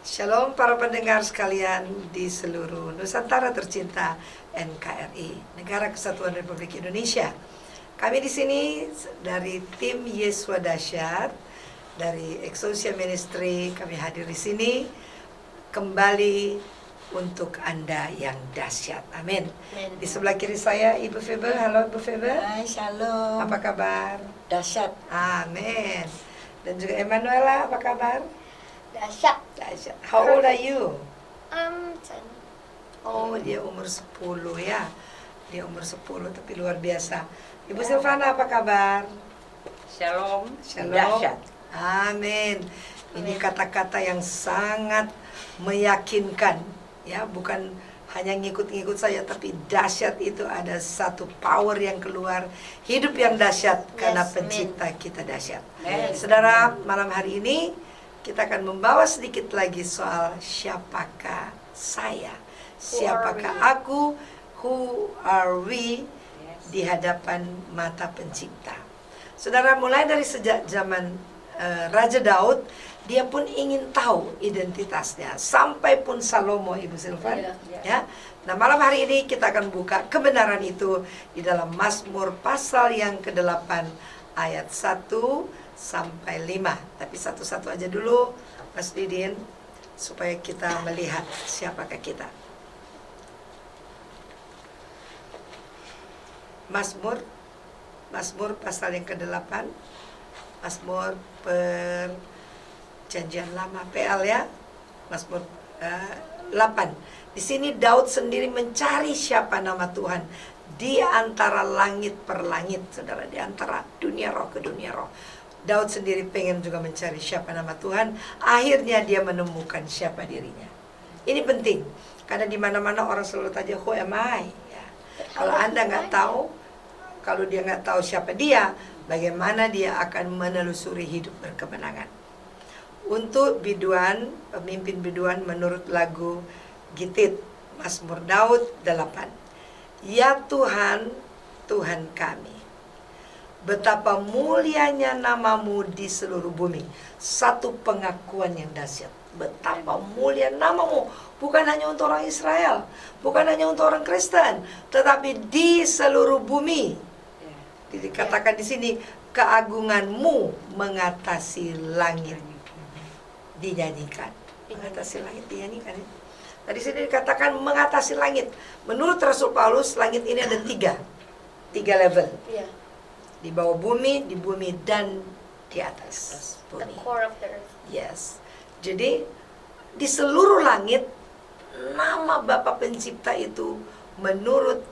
Shalom para pendengar sekalian di seluruh Nusantara tercinta NKRI, Negara Kesatuan Republik Indonesia. Kami di sini dari tim Yeswa Dahsyat, dari Exousia Ministry, kami hadir di sini kembali untuk Anda yang dahsyat. Amin. Di sebelah kiri saya Ibu Febe. Halo Ibu Febe. Hai, shalom. Apa kabar? Dahsyat. Amin. Dan juga Emanuela, apa kabar? Dahsyat. Dahsyat. How old are you? 10. Oh, dia umur 10 ya. Dia umur 10 tapi luar biasa. Ibu Silvana apa kabar? Shalom. Shalom. Dahsyat. Amin. Ini kata-kata yang sangat meyakinkan ya, bukan hanya ngikut-ngikut saja, tapi dahsyat itu ada satu power yang keluar, hidup yang dahsyat karena Yes, pencipta kita dahsyat. Amen. Saudara, malam hari ini kita akan membawa sedikit lagi soal siapakah saya, siapakah aku, who are we di hadapan mata pencipta. Saudara, mulai dari sejak zaman Raja Daud, dia pun ingin tahu identitasnya, sampai pun Salomo, Ibu Silvan. Ya. Nah, malam hari ini kita akan buka kebenaran itu di dalam Mazmur pasal yang ke-8 ayat 1 sampai 5. Tapi satu-satu aja dulu, Mas Didin, supaya kita melihat siapakah kita. Mazmur pasal yang ke-8, Mazmur Perjanjian Lama, PL ya, Mazmur 8. Di sini Daud sendiri mencari siapa nama Tuhan di antara langit per langit, saudara, di antara dunia roh ke dunia roh. Daud sendiri pengen juga mencari siapa nama Tuhan. Akhirnya dia menemukan siapa dirinya. Ini penting, karena di mana-mana orang selalu tanya, who am I? Ya. Kalau Anda nggak tahu, kalau dia nggak tahu siapa dia, bagaimana dia akan menelusuri hidup berkemenangan. Untuk biduan, pemimpin biduan menurut lagu Gitit, Mazmur Daud 8. Ya Tuhan, Tuhan kami, betapa mulianya namamu di seluruh bumi. Satu pengakuan yang dahsyat. Betapa mulia namamu. Bukan hanya untuk orang Israel, bukan hanya untuk orang Kristen, tetapi di seluruh bumi. Dikatakan di sini, keagunganmu mengatasi langit. Dinyanyikan. Mengatasi langit dinyanyikan. Tadi sini dikatakan mengatasi langit. Menurut Rasul Paulus, langit ini ada tiga level. Yeah. Di bawah bumi, di bumi, dan di atas The bumi. core of the earth. Yes. Jadi di seluruh langit, nama Bapa Pencipta itu menurut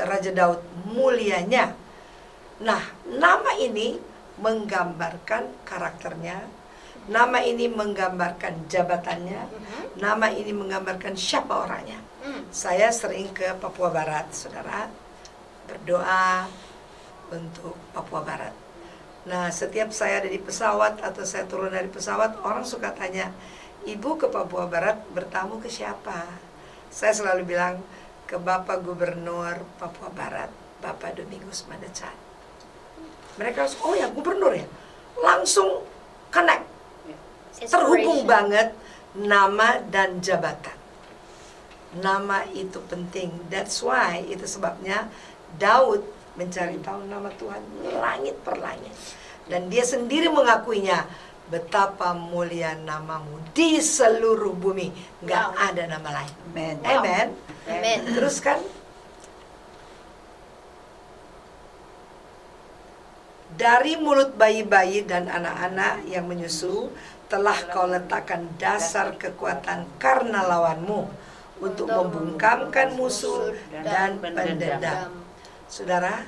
Raja Daud mulianya. Nah, nama ini menggambarkan karakternya, nama ini menggambarkan jabatannya, nama ini menggambarkan siapa orangnya. Saya sering ke Papua Barat, saudara, berdoa untuk Papua Barat. Nah, setiap saya ada di pesawat atau saya turun dari pesawat, orang suka tanya, Ibu ke Papua Barat bertamu ke siapa? Saya selalu bilang, ke Bapak Gubernur Papua Barat, Bapak Domingus Mandecat. Mereka langsung, oh ya gubernur ya, langsung connect, terhubung banget nama dan jabatan. Nama itu penting. That's why, itu sebabnya Daud mencari tahu nama Tuhan langit per langit. Dan dia sendiri mengakuinya, betapa mulia namamu di seluruh bumi. Nggak ada nama lain. Amen. Amen. Amen. Teruskan. Dari mulut bayi-bayi dan anak-anak yang menyusu, telah kau letakkan dasar kekuatan karena lawanmu, untuk membungkamkan musuh dan pendendam. Saudara,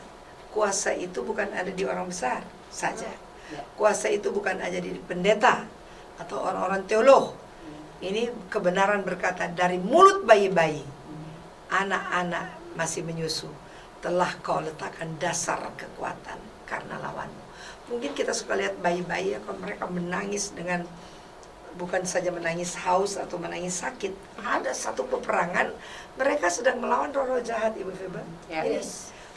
kuasa itu bukan ada di orang besar saja. Kuasa itu bukan ada di pendeta atau orang-orang teolog. Ini kebenaran berkata, dari mulut bayi-bayi, anak-anak masih menyusu, telah kau letakkan dasar kekuatan karena lawanmu. Mungkin kita suka lihat bayi-bayi, kalau mereka menangis dengan, bukan saja menangis haus atau menangis sakit, ada satu peperangan, mereka sedang melawan roh-roh jahat, Ibu Feba. Ini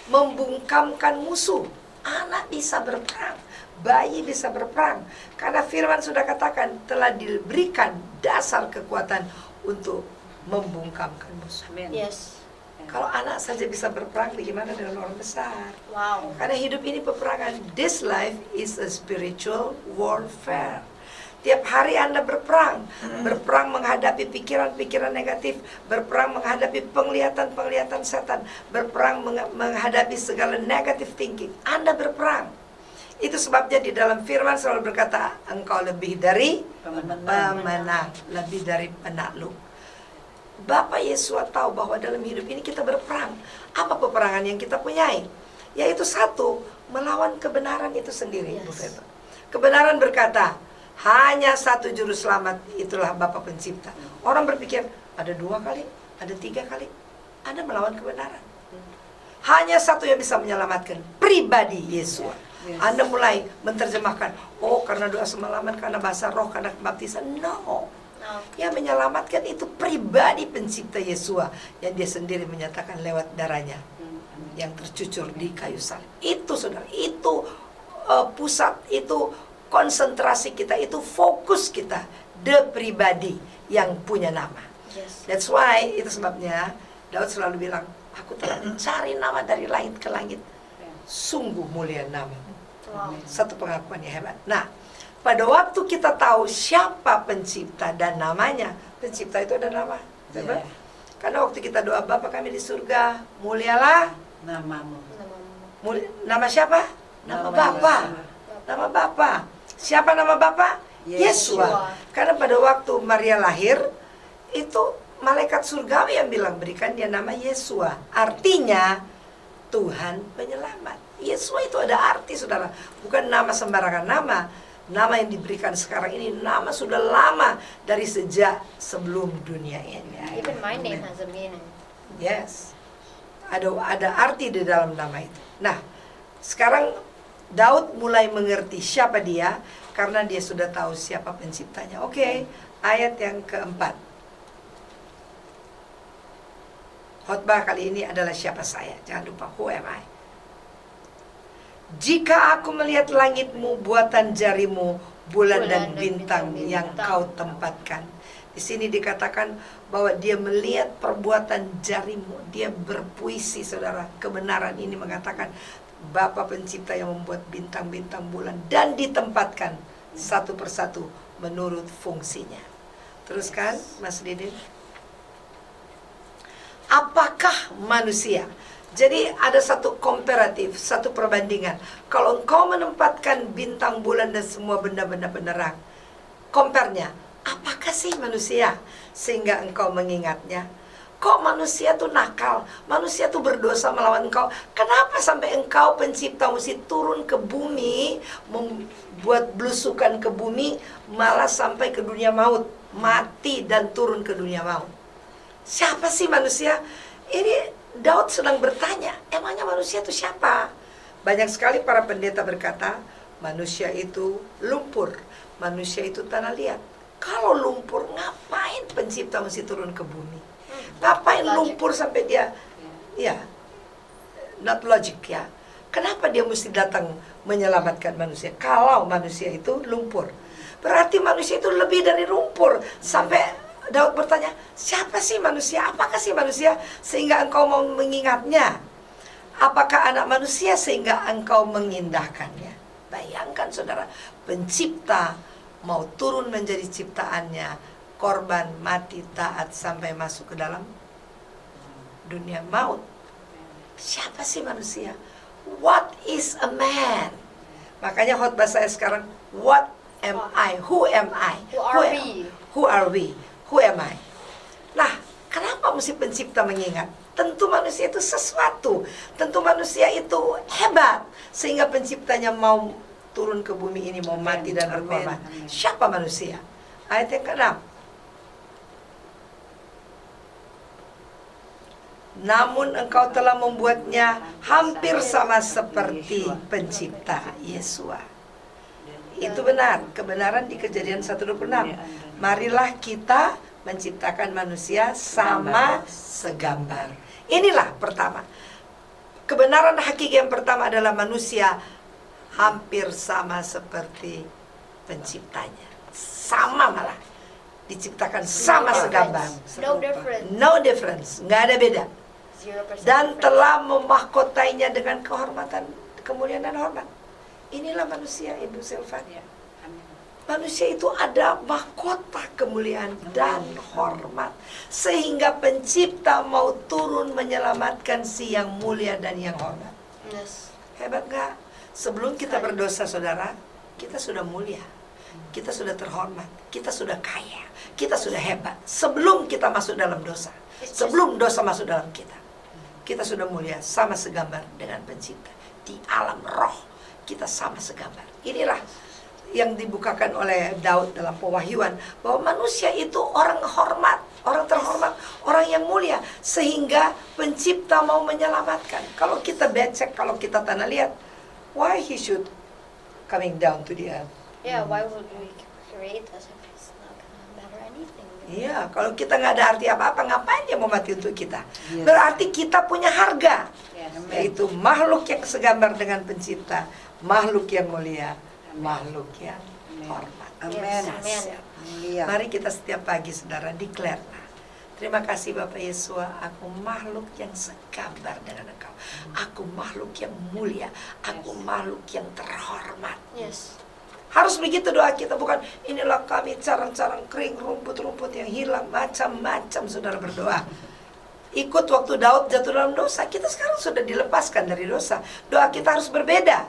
membungkamkan musuh. Anak bisa berperang, bayi bisa berperang. Karena firman sudah katakan telah diberikan dasar kekuatan untuk membungkamkan musuh. Amin. Yes. Kalau anak saja bisa berperang, bagaimana dengan orang besar? Wow. Karena hidup ini peperangan. This life is a spiritual warfare. Tiap hari Anda berperang. Berperang menghadapi pikiran-pikiran negatif. Berperang menghadapi penglihatan-penglihatan setan. Berperang menghadapi segala negative thinking. Anda berperang. Itu sebabnya di dalam firman selalu berkata, engkau lebih dari pemenang, lebih dari penakluk. Bapak Yesus tahu bahwa dalam hidup ini kita berperang. Apa peperangan yang kita punyai? Yaitu satu, melawan kebenaran itu sendiri. Bu Feba. Kebenaran berkata, hanya satu juru selamat, itulah Bapa Pencipta. Orang berpikir, ada 2 kali, ada 3 kali. Anda melawan kebenaran. Hanya satu yang bisa menyelamatkan, pribadi Yesus. Yes. Anda mulai menerjemahkan, oh karena doa semalaman, karena bahasa roh, karena baptisan. No. Yang menyelamatkan itu pribadi pencipta Yesua, yang dia sendiri menyatakan lewat darahnya yang tercucur di kayu salib. Itu saudara, itu pusat, itu konsentrasi kita, itu fokus kita, the pribadi yang punya nama. Yes. That's why, itu sebabnya Daud selalu bilang, aku telah mencari nama dari langit ke langit, sungguh mulia namamu. Wow. Satu pengakuan yang hebat. Nah, pada waktu kita tahu siapa pencipta dan namanya, pencipta itu ada nama. Yeah. Karena waktu kita doa Bapa kami di surga, mulialah Namamu. nama siapa? Nama Bapa. Nama Bapa. Siapa nama Bapa? Yesua. Karena pada waktu Maria lahir, itu malaikat surgawi yang bilang berikan dia nama Yesua. Artinya Tuhan penyelamat. Yesua itu ada arti, saudara. Bukan nama sembarangan nama. Nama yang diberikan sekarang ini nama sudah lama, dari sejak sebelum dunia ini. Even my name has a meaning. Yes. Ada arti di dalam nama itu. Nah, sekarang Daud mulai mengerti siapa dia karena dia sudah tahu siapa penciptanya. Oke, ayat yang keempat. Khotbah kali ini adalah siapa saya. Jangan lupa, who am I? Jika aku melihat langitmu, buatan jarimu, bulan dan bintang yang kau tempatkan. Di sini dikatakan bahwa dia melihat perbuatan jarimu. Dia berpuisi, saudara. Kebenaran ini mengatakan Bapa Pencipta yang membuat bintang-bintang bulan dan ditempatkan satu persatu menurut fungsinya. Teruskan, Mas Didin. Apakah manusia? Jadi ada satu komparatif, satu perbandingan. Kalau engkau menempatkan bintang, bulan dan semua benda-benda penerang, compare-nya, apakah sih manusia sehingga engkau mengingatnya? Kok manusia tuh nakal, manusia tuh berdosa melawan engkau? Kenapa sampai engkau pencipta mesti turun ke bumi, membuat belusukan ke bumi, malah sampai ke dunia maut, mati dan turun ke dunia maut? Siapa sih manusia? Ini Daud sedang bertanya, emangnya manusia itu siapa? Banyak sekali para pendeta berkata, manusia itu lumpur, manusia itu tanah liat. Kalau lumpur, ngapain pencipta mesti turun ke bumi? Ngapain lumpur sampai dia, ya, not logic ya. Kenapa dia mesti datang menyelamatkan manusia? Kalau manusia itu lumpur, berarti manusia itu lebih dari lumpur. Sampai Daud bertanya, siapa sih manusia? Apakah sih manusia sehingga engkau mau mengingatnya? Apakah anak manusia sehingga engkau mengindahkannya? Bayangkan saudara, pencipta mau turun menjadi ciptaannya, korban, mati, taat sampai masuk ke dalam dunia maut. Siapa sih manusia? What is a man? Makanya khotbah saya sekarang, what am I? Who am I? Who are we? Who am I? Nah, kenapa mesti pencipta mengingat? Tentu manusia itu sesuatu. Tentu manusia itu hebat. Sehingga penciptanya mau turun ke bumi ini, mau mati dan berkorban. Siapa manusia? Ayat yang ke-6. Namun engkau telah membuatnya hampir sama seperti pencipta Yesua. Itu benar, kebenaran di Kejadian 1:26. Marilah kita menciptakan manusia sama segambar. Inilah pertama. Kebenaran hakiki yang pertama adalah manusia hampir sama seperti penciptanya. Sama malah. Diciptakan sama segambar. No difference. No difference, nggak ada beda. 0% Dan difference. telah memahkotainya dengan kehormatan, kemuliaan dan hormat. Inilah manusia, Ibu Silvan. Ya. Amin. Manusia itu ada mahkota kemuliaan dan hormat. Sehingga pencipta mau turun menyelamatkan si yang mulia dan yang hormat. Yes. Hebat nggak? Sebelum kita berdosa, saudara, kita sudah mulia. Kita sudah terhormat. Kita sudah kaya. Kita sudah hebat. Sebelum kita masuk dalam dosa. Sebelum dosa masuk dalam kita. Kita sudah mulia, sama segambar dengan pencipta. Di alam roh, kita sama segambar. Inilah yang dibukakan oleh Daud dalam pewahyuan, bahwa manusia itu orang hormat, orang terhormat, orang yang mulia, sehingga pencipta mau menyelamatkan. Kalau kita becek, kalau kita tanah liat, why he should coming down to the earth? Yeah, why would we create us if it's not gonna matter anything? Iya, kalau kita nggak ada arti apa-apa, ngapain dia mau mati untuk kita? Yes. Berarti kita punya harga, Yes. yaitu makhluk yang segambar dengan pencipta, makhluk yang mulia, makhluk yang hormat. Amin. Yes, amin. Iya. Mari kita setiap pagi, saudara, declare. Terima kasih Bapak Yesus, aku makhluk yang segambar dengan Engkau. Aku makhluk yang mulia, aku makhluk yang terhormat. Yes. Harus begitu doa kita, bukan inilah kami carang-carang kering, rumput-rumput yang hilang, macam-macam saudara berdoa. Ikut waktu Daud jatuh dalam dosa, kita sekarang sudah dilepaskan dari dosa. Doa kita harus berbeda.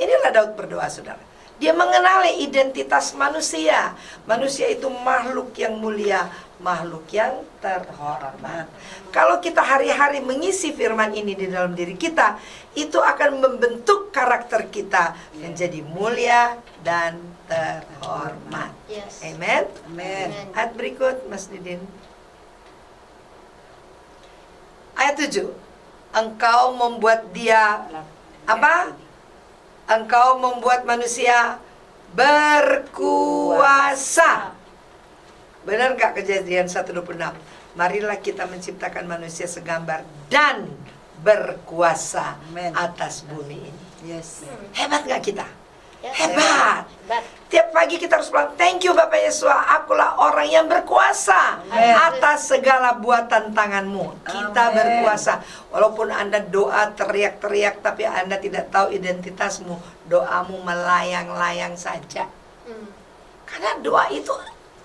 Inilah Daud berdoa, saudara. Dia mengenali identitas manusia. Manusia itu makhluk yang mulia, makhluk yang terhormat. Kalau kita hari-hari mengisi firman ini di dalam diri kita, itu akan membentuk karakter kita menjadi mulia dan terhormat. Yes. Amen. Amin. Ayat berikut, Mas Didin. Ayat 7. Engkau membuat dia apa? Engkau membuat manusia berkuasa. Benar nggak Kejadian 1:26? Marilah kita menciptakan manusia segambar dan berkuasa Amen. atas bumi ini. Yes. Hebat nggak kita? Yes. Hebat. But Tiap pagi kita harus bilang, thank you Bapak Yesus, akulah orang yang berkuasa Amen. atas segala buatan tanganmu. Kita Amen. berkuasa. Walaupun Anda doa teriak-teriak, tapi Anda tidak tahu identitasmu, doamu melayang-layang saja. Karena doa itu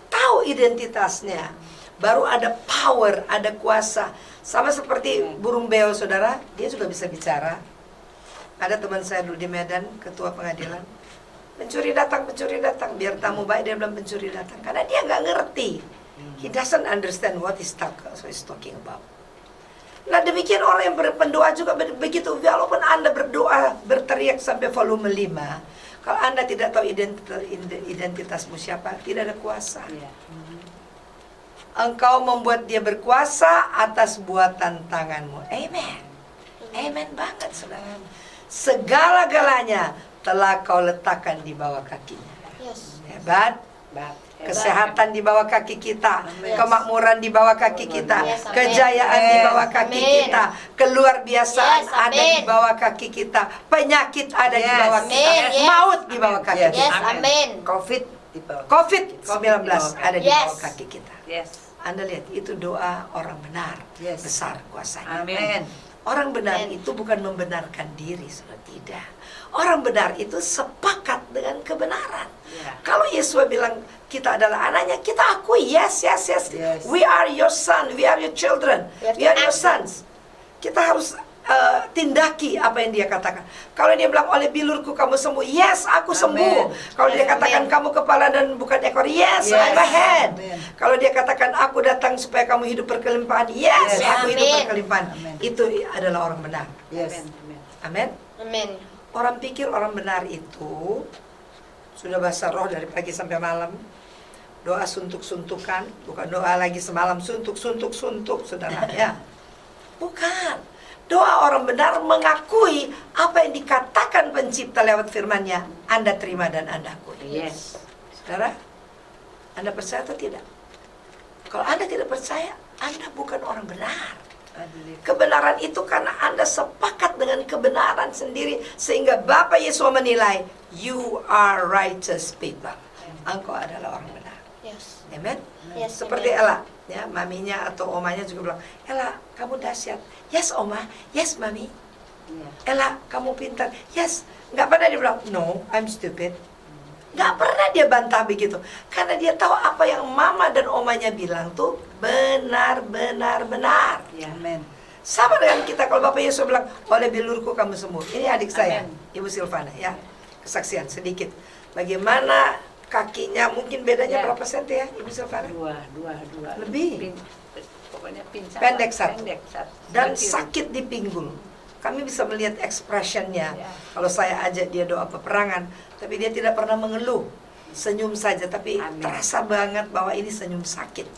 tahu identitasnya. Baru ada power, ada kuasa. Sama seperti burung beo, saudara, dia juga bisa bicara. Ada teman saya dulu di Medan, ketua pengadilan. Pencuri datang, biar tamu baik, dia bilang pencuri datang. Karena dia nggak ngerti. He doesn't understand what he's talking about. Nah demikian orang yang berpendoa juga begitu. Walaupun Anda berdoa, berteriak sampai volume 5, kalau Anda tidak tahu identitasmu siapa, tidak ada kuasa. Iya. Engkau membuat dia berkuasa atas buatan tanganmu. Amen. Amen banget, saudara. Segala-galanya telah kau letakkan di bawah kakinya. yes. Hebat. Kesehatan di bawah kaki kita, Amin. kemakmuran di bawah kaki kita, Yes, amin. kejayaan di bawah kaki Amin. kita, keluar biasaan Yes, ada di amin. bawah kaki kita, penyakit ada di Yes. bawah kita, Amin, yes. maut di bawah kaki Yes. kita, Yes, amen. Covid di bawah. COVID-19 ada di Yes. bawah kaki kita. Yes. Anda lihat, itu doa orang benar, Yes. besar kuasanya. Amin. Orang benar Amen. itu bukan membenarkan diri, saudara, tidak. Orang benar itu sepakat dengan kebenaran. Ya. Kalau Yesus bilang kita adalah anaknya, kita akui, yes. Yes. We are your son, we are your children, We have we to are your act. sons. Kita harus tindaki apa yang dia katakan. Kalau dia bilang oleh bilurku kamu sembuh, yes, aku sembuh. Amen. Kalau dia Amen. katakan kamu kepala dan bukan ekor, yes, Yes. I'm a head. Amen. Kalau dia katakan aku datang supaya kamu hidup berkelimpahan, yes, Yes. aku hidup Amen. berkelimpahan. Amen. Itu adalah orang benar. Yes. Amen. Amin. Amen. Orang pikir orang benar itu sudah basah roh dari pagi sampai malam. Doa suntuk-suntukan, bukan doa lagi semalam suntuk, saudara ya. Bukan. Doa orang benar mengakui apa yang dikatakan pencipta lewat firman-Nya. Anda terima dan Anda akui. Yes. Saudara, Anda percaya atau tidak? Kalau Anda tidak percaya, Anda bukan orang benar. Kebenaran itu karena Anda sepakat dengan kebenaran sendiri, sehingga Bapa Yesus menilai, you are righteous people. Engkau adalah orang benar. Yes. Amen. Yes. Seperti amen. Ella, ya, maminya atau omanya juga bilang, Ella, kamu dahsyat. Yes, Oma. Yes, Mami. Ella, kamu pintar. Yes. Nggak pernah dia bilang, no, I'm stupid. Nggak pernah dia bantah begitu. Karena dia tahu apa yang mama dan omanya bilang tuh benar. Amin. Sama dengan kita, kalau Bapak Yesus bilang, oleh bilurku kamu sembuh. Ini adik saya, Amin. Ibu Silvana, ya. Kesaksian sedikit. Bagaimana kakinya, mungkin bedanya Ya. berapa senti ya, Ibu Silvana? Dua. Lebih. Pokoknya pincang. Pendek satu. satu. Dan Kiri. sakit di pinggul. Kami bisa melihat ekspresinya. Ya. Kalau saya ajak dia doa peperangan, tapi dia tidak pernah mengeluh, senyum saja, tapi Amin. terasa banget bahwa ini senyum sakit.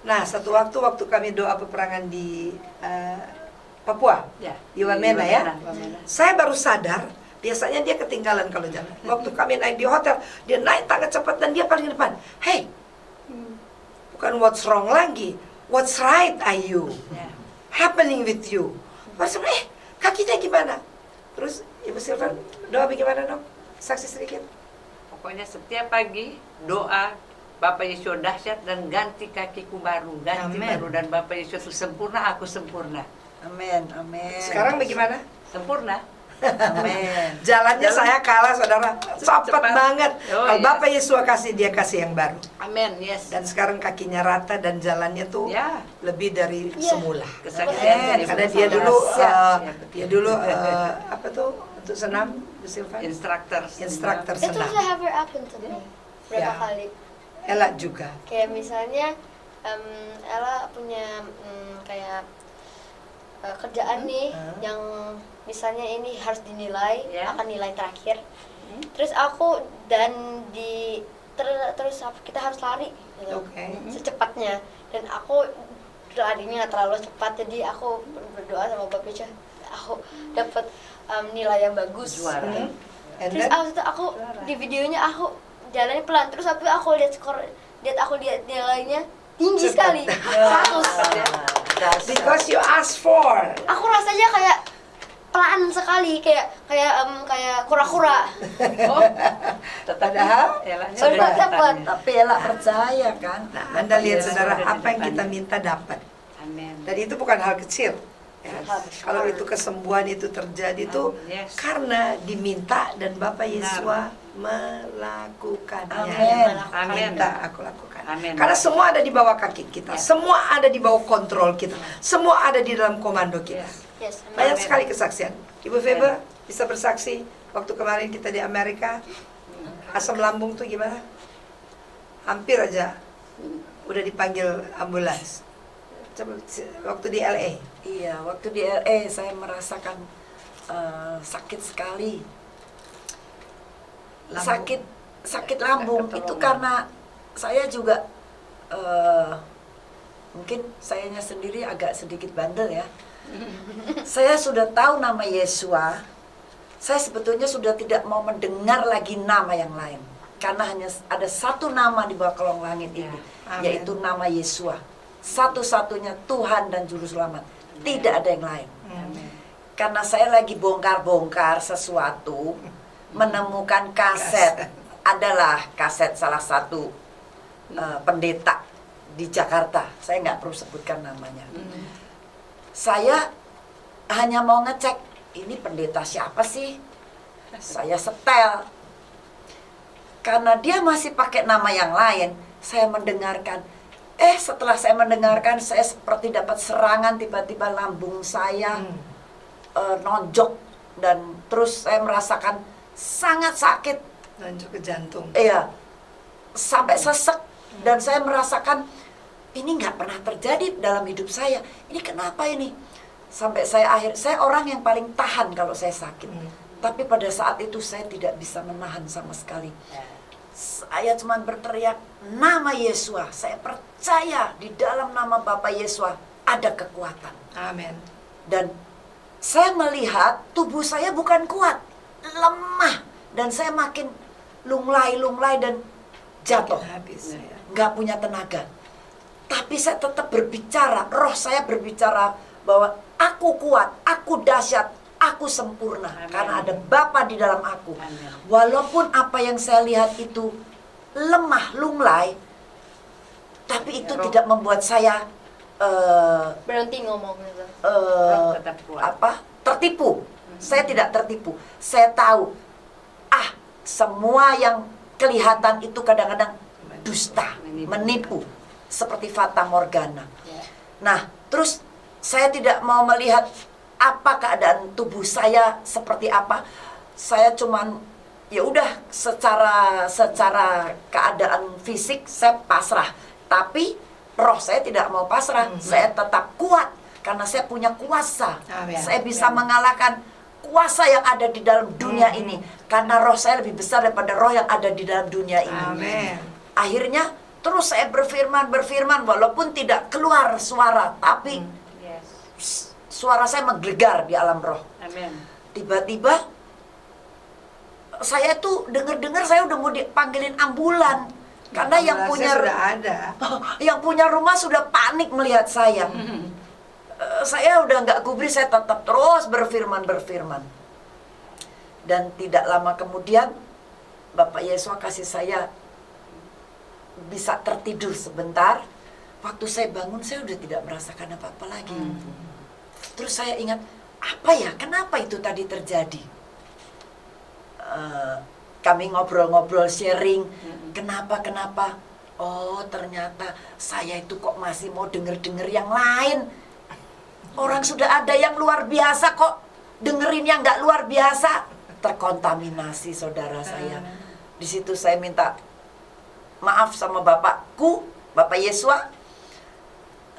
Nah, satu waktu kami doa peperangan di Papua, Ya. di Wamena ya. Wamena. Saya baru sadar, biasanya dia ketinggalan kalau jalan. Waktu kami naik di hotel, dia naik tangga cepat dan dia paling depan. Hey, bukan what's wrong lagi, what's right are you? Ya. Happening with you. Terus kakinya gimana? Terus Ibu Silvan doa bagaimana dong? Saksi sedikit. Pokoknya setiap pagi doa Bapak Yesus dahsyat dan ganti kakiku baru, ganti Amin. baru, dan Bapak Yesus sempurna, aku sempurna. Amin. Amin. Sekarang bagaimana? Sempurna. Amin. Jalannya Jalan. saya kalah saudara, cepat Cepat. banget. Oh, Kalau yes. Bapak Yesus kasih, dia kasih yang baru. Amin, yes. Dan sekarang kakinya rata dan jalannya tuh Ya, lebih dari Ya. semula. kesaksian Amin. dari Karena Bapak dia dulu, Yesus. Ya, betul. dia dulu apa tuh untuk senam, Bu Silvan? instruktur. Instruktur Itu senam. sudah ever happen to me. Berapa Ya. kali? Ella juga. Kayak misalnya Ella punya kayak kerjaan nih yang misalnya ini harus dinilai, Ya. akan nilai terakhir. Terus aku dan terus kita harus lari gitu. Oke. Secepatnya, dan aku larinya nggak terlalu cepat, jadi aku berdoa sama Bapak Yesus aku dapat nilai yang bagus. Juara. And Terus then, abis itu aku di videonya aku jalannya pelan, terus tapi aku lihat lihat nilainya tinggi sekali, 100. because you asked for. Aku rasanya kayak pelan sekali, kayak kura-kura. Oh, Padahal, Elanya Sorry, udah dapat. datangnya. Tapi Ella percaya kan? Nah, Anda lihat Iya, saudara, sudah di apa yang kita depannya. minta dapat. Amin. Dan itu bukan hal kecil. Ya. Yes. Kalau itu kesembuhan itu terjadi itu Yes. karena diminta dan Bapak Yesus Benar. melakukannya. Amin. Amin. Minta aku lakukan. Amin. Karena semua ada di bawah kaki kita, Ya. semua ada di bawah kontrol kita, semua ada di dalam komando kita. Yes. Yes, Banyak Amin. sekali kesaksian. Ibu Febe bisa bersaksi waktu kemarin kita di Amerika, asam lambung tuh gimana? Hampir aja udah dipanggil ambulans. Coba waktu di LA. Iya, waktu di LA saya merasakan sakit sekali. Lambung. Sakit lambung Ketolongan. itu karena saya juga mungkin sayanya sendiri agak sedikit bandel ya. Saya sudah tahu nama Yesua. Saya sebetulnya sudah tidak mau mendengar lagi nama yang lain, karena hanya ada satu nama di bawah kolong langit ini, Amin. yaitu nama Yesua. Satu-satunya Tuhan dan Juru Selamat. Tidak ada yang lain. Karena saya lagi bongkar-bongkar sesuatu, menemukan kaset. Adalah kaset salah satu pendeta di Jakarta. Saya nggak perlu sebutkan namanya. Saya hanya mau ngecek, ini pendeta siapa sih? Saya setel. Karena dia masih pakai nama yang lain, saya mendengarkan. Setelah saya mendengarkan, saya seperti dapat serangan, tiba-tiba lambung saya nonjok, dan terus saya merasakan sangat sakit. Lanjut ke jantung. Iya, sampai sesek, dan saya merasakan ini nggak pernah terjadi dalam hidup saya. Ini kenapa ini? Sampai saya orang yang paling tahan kalau saya sakit. Tapi pada saat itu saya tidak bisa menahan sama sekali. Saya cuma berteriak nama Yesua. Saya percaya di dalam nama Bapa Yesua ada kekuatan. Amin. Dan saya melihat tubuh saya bukan kuat, lemah, dan saya makin lunglai dan jatuh, Habis ya. nggak punya tenaga. Tapi saya tetap berbicara, roh saya berbicara bahwa aku kuat, aku dahsyat, aku sempurna. Amin. Karena ada Bapa di dalam aku. Amin. Walaupun apa yang saya lihat itu lemah, lunglai, tapi itu Roh. tidak membuat saya Berhenti ngomong gitu. Roh tetap kuat. tertipu. Saya tidak tertipu. Saya tahu, semua yang kelihatan itu kadang-kadang dusta, menipu, seperti Fata Morgana. Ya. Nah, terus saya tidak mau melihat apa keadaan tubuh saya seperti apa. Saya cuman ya udah secara keadaan fisik saya pasrah, tapi roh saya tidak mau pasrah. Saya tetap kuat karena saya punya kuasa. Amin. Saya bisa mengalahkan kuasa yang ada di dalam dunia ini karena roh saya lebih besar daripada roh yang ada di dalam dunia ini. Amin. Akhirnya terus saya berfirman walaupun tidak keluar suara, tapi Yes. suara saya menggelegar di alam roh. Amin. Tiba-tiba saya tuh dengar saya udah mau dipanggilin ambulan karena yang Ambulansnya punya sudah ada. yang punya rumah sudah panik melihat saya. Saya udah nggak gubris, saya tetap terus berfirman. Dan tidak lama kemudian Bapak Yesus kasih saya bisa tertidur sebentar. Waktu saya bangun saya udah tidak merasakan apa-apa lagi. Terus saya ingat, apa ya, kenapa itu tadi terjadi? Kami ngobrol-ngobrol, sharing, kenapa? Oh, ternyata saya itu kok masih mau denger yang lain. Orang sudah ada yang luar biasa kok dengerin yang nggak luar biasa. Terkontaminasi saudara saya. Di situ saya minta maaf sama Bapakku, Bapak Yesua,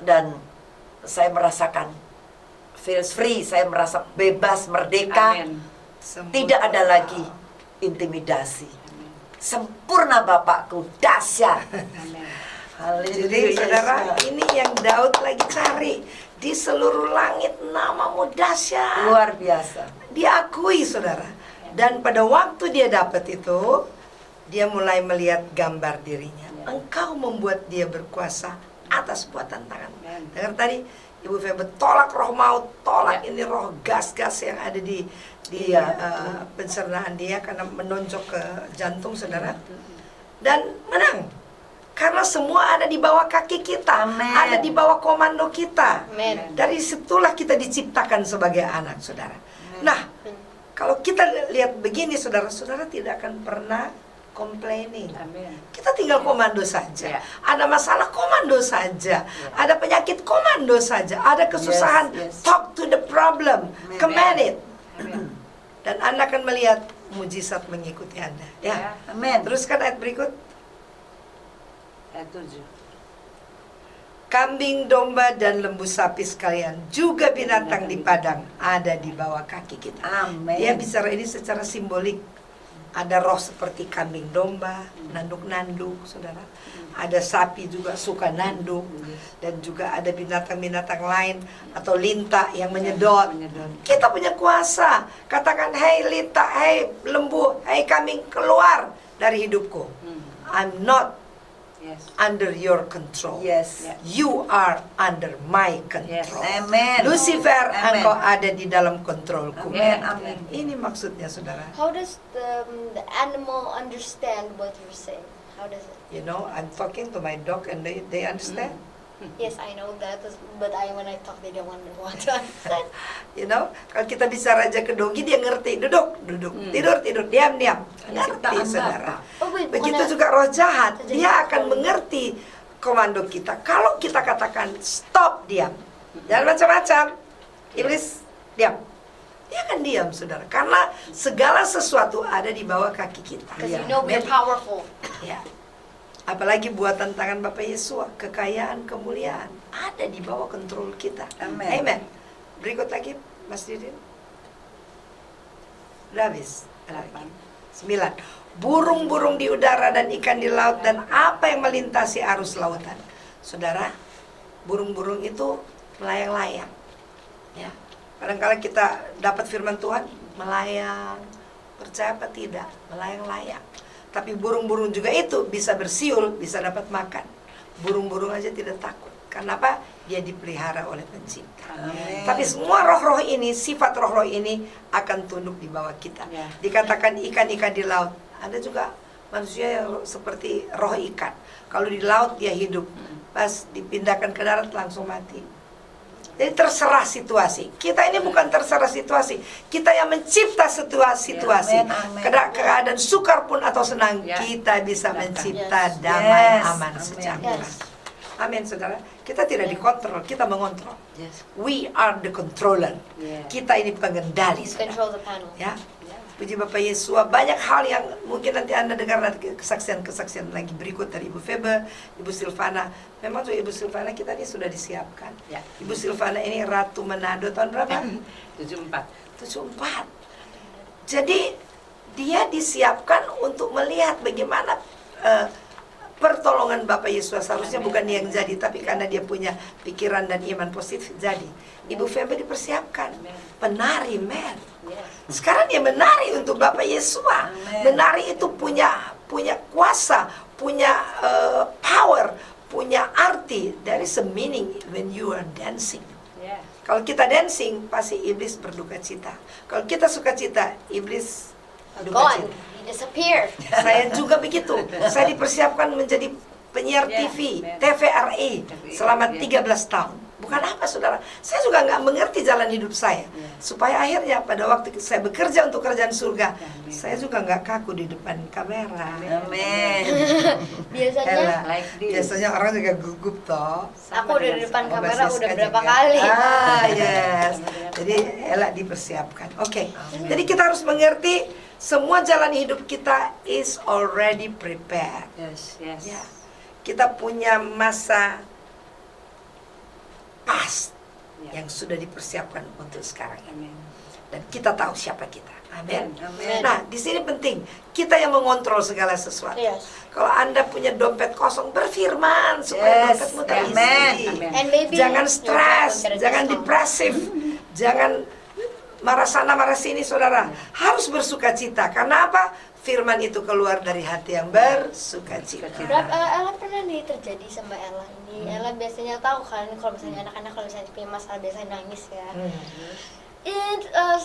dan saya merasakan feels free, saya merasa bebas, merdeka. Amin. Tidak ada lagi intimidasi. Sempurna Bapakku, dahsyat. Amin. Haleluya. Jadi saudara, ini yang Daud lagi cari. Di seluruh langit namamu dahsyat. Luar biasa. Diakui saudara. Dan pada waktu dia dapat itu, dia mulai melihat gambar dirinya. Engkau membuat dia berkuasa atas buatan tangan. Dengar tadi Ibu Febe tolak roh maut, tolak ini roh gas-gas yang ada di Iya, pencernaan dia karena menonjok ke jantung saudara. Dan menang. Karena semua ada di bawah kaki kita, Amen. ada di bawah komando kita. Amen. Dari situlah kita diciptakan sebagai anak, saudara. Nah, kalau kita lihat begini, saudara-saudara tidak akan pernah complaining. Amin. Kita tinggal komando saja. Ya. Ada masalah komando saja. Ada penyakit komando saja. Ada kesusahan, Yes, yes. talk to the problem, Amen. command it. Amin. Dan Anda akan melihat mujizat mengikuti Anda. Ya. Amin. Teruskan ayat berikut. Ayat 7. Kambing, domba, dan lembu sapi sekalian, juga binatang di padang ada di bawah kaki kita. Amin. Dia bicara ini secara simbolik. Ada roh seperti kambing domba, nanduk-nanduk, saudara. Ada sapi juga suka nanduk. Dan juga ada binatang-binatang lain atau linta yang menyedot. Kita punya kuasa. Katakan, hei linta, hei lembu, hei kambing, keluar dari hidupku. I'm not Yes. under your control. Yes. Ya. You are under my Yes. control. Amen. Lucifer, Amen. engkau ada di dalam kontrolku. Amen. Amen. Ini maksudnya, saudara. How does the animal understand what you're saying? How does it? You know, I'm talking to my dog and they understand. Yes, I know that, but when I talk, they don't want to understand. You know, kalau kita bicara aja ke dogi, dia ngerti. Duduk, tidur, diam. Ngerti, Ciptaan saudara. Oh, wait, Begitu bukannya- juga roh jahat, Jadi dia akan kalau- mengerti komando kita. Kalau kita katakan stop, diam. Jangan macam-macam. Iblis, diam. Dia akan diam, saudara. Karena segala sesuatu ada di bawah kaki kita. Because Ya. you know we're powerful. Ya. Apalagi buatan tangan Bapak Yesus, kekayaan, kemuliaan ada di bawah kontrol kita. Amen. Amen. Berikut lagi, Mas Didin. Udah habis. 8. 9. Burung-burung di udara dan ikan di laut dan apa yang melintasi arus lautan. Saudara, burung-burung itu melayang-layang. Ya. Kadang-kadang kita dapat firman Tuhan, melayang. Percaya apa tidak? Melayang-layang. Tapi burung-burung juga itu bisa bersiul, bisa dapat makan. Burung-burung aja tidak takut. Karena apa? Dia dipelihara oleh pencipta. Amin. Tapi semua roh-roh ini, sifat roh-roh ini akan tunduk di bawah kita. Ya. Dikatakan ikan-ikan di laut. Ada juga manusia yang seperti roh ikan. Kalau di laut dia hidup, pas dipindahkan ke darat langsung mati. Jadi terserah situasi. Kita ini bukan terserah situasi. Kita yang mencipta situasi. Amin, amin. Keadaan sukar pun atau senang, Ya. kita bisa Yes. mencipta damai, Yes. aman, Amin. sejahtera. Yes. Amin, saudara. Kita tidak dikontrol, kita mengontrol. Yes. We are the controller. Yeah. Kita ini pengendali, saudara. Control the panel. Ya, Ya. puji Bapak Yesus. Banyak hal yang mungkin nanti Anda dengar nanti kesaksian-kesaksian lagi berikut dari Ibu Febe, Ibu Silvana. Memang tuh Ibu Silvana kita ini sudah disiapkan. Ya. Ibu Silvana ini Ratu Manado tahun berapa? 74. 74. Jadi dia disiapkan untuk melihat bagaimana pertolongan Bapak Yesus. Seharusnya bukan dia yang jadi, tapi karena dia punya pikiran dan iman positif jadi. Ibu Febe dipersiapkan penari, men. Yes. Sekarang dia menari untuk Bapak Yesus. Amin. Menari itu punya kuasa, punya power, punya arti. There is a meaning when you are dancing. Yes. Kalau kita dancing, pasti iblis berduka cita. Kalau kita suka cita, iblis duka Gone. cita. He disappeared. Saya juga begitu. Saya dipersiapkan menjadi penyiar Ya, TV, ya. TVRI selama Ya. 13 tahun. Bukan apa, saudara. Saya juga nggak mengerti jalan hidup saya. Ya. Supaya akhirnya pada waktu saya bekerja untuk kerjaan surga, Amin. saya juga nggak kaku di depan kamera. Amin. Biasanya Ella, Like this. biasanya orang juga gugup toh. aku udah di depan Oh, kamera Mbak udah Siska berapa juga. kali. Ah, yes. Jadi Ella dipersiapkan. Oke. Jadi kita harus mengerti semua jalan hidup kita is already prepared. Yes. Yes. Ya. Kita punya masa pas Ya. yang sudah dipersiapkan untuk sekarang ini. Amin. Dan kita tahu siapa kita. Amin. Amin. Nah, di sini penting kita yang mengontrol segala sesuatu. Yes. Kalau Anda punya dompet kosong, berfirman supaya Yes. dompetmu terisi. Amin. And maybe Jangan your stres, job will get jangan a discount. depresif, jangan marah sana marah sini, saudara. Harus bersuka cita. Karena apa? Firman itu keluar dari hati yang bersuka cita. Ella pernah nih terjadi sama Ella ini. Ella biasanya tahu kan kalau misalnya anak-anak kalau misalnya punya masalah biasanya nangis ya.